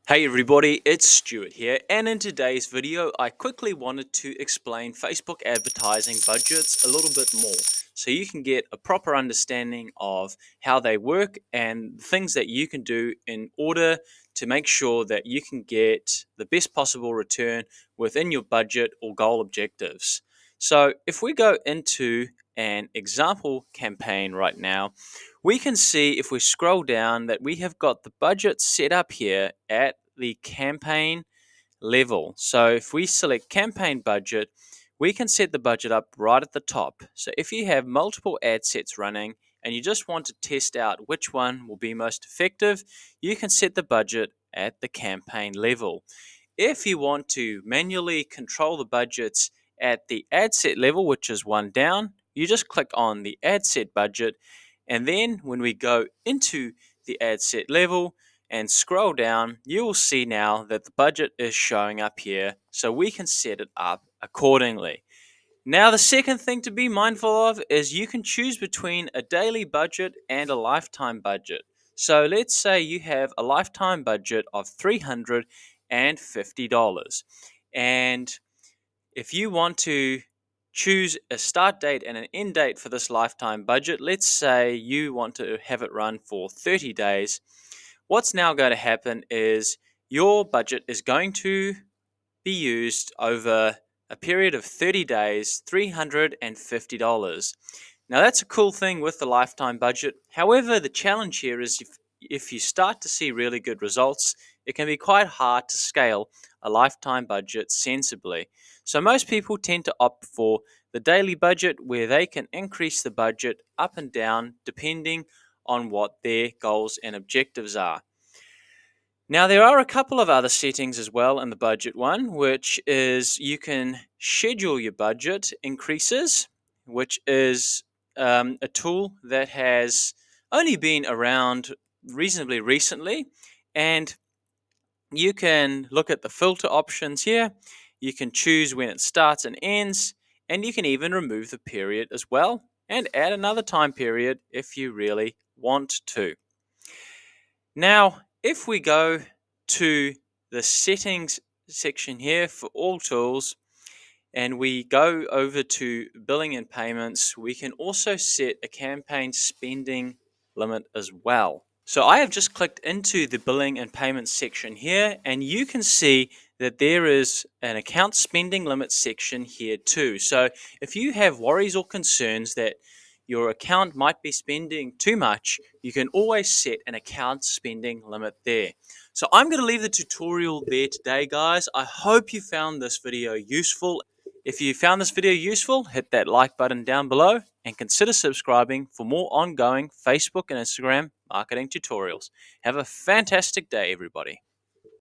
Hey everybody, it's Stuart here, and in today's video I quickly wanted to explain Facebook advertising budgets a little bit more so you can get a proper understanding of how they work and things that you can do in order to make sure that you can get the best possible return within your budget or goal objectives. So if we go into an example campaign right now, we can see if we scroll down that we have got the budget set up here at the campaign level. So if we select campaign budget, we can set the budget up right at the top. So if you have multiple ad sets running and you just want to test out which one will be most effective, you can set the budget at the campaign level. If you want to manually control the budgets at the ad set level, which is one down, you just click on the ad set budget, and then when we go into the ad set level and scroll down, you will see now that the budget is showing up here, so we can set it up accordingly. Now, the second thing to be mindful of is you can choose between a daily budget and a lifetime budget. So let's say you have a lifetime budget of $350. And if you want to choose a start date and an end date for this lifetime budget, let's say you want to have it run for 30 days, what's now going to happen is your budget is going to be used over a period of 30 days, $350. Now, that's a cool thing with the lifetime budget. However, the challenge here is if you start to see really good results, it can be quite hard to scale a lifetime budget sensibly. So, most people tend to opt for the daily budget where they can increase the budget up and down depending on what their goals and objectives are. Now, there are a couple of other settings as well in the budget one, which is you can schedule your budget increases, which is a tool that has only been around reasonably recently. And you can look at the filter options here. You can choose when it starts and ends, and you can even remove the period as well and add another time period if you really want to. Now, if we go to the settings section here for all tools and we go over to billing and payments, we can also set a campaign spending limit as well. So I have just clicked into the billing and payments section here, and you can see that there is an account spending limit section here too. So if you have worries or concerns that your account might be spending too much, you can always set an account spending limit there. So I'm going to leave the tutorial there today, guys. I hope you found this video useful. If you found this video useful, hit that like button down below and consider subscribing for more ongoing Facebook and Instagram marketing tutorials. Have a fantastic day, everybody.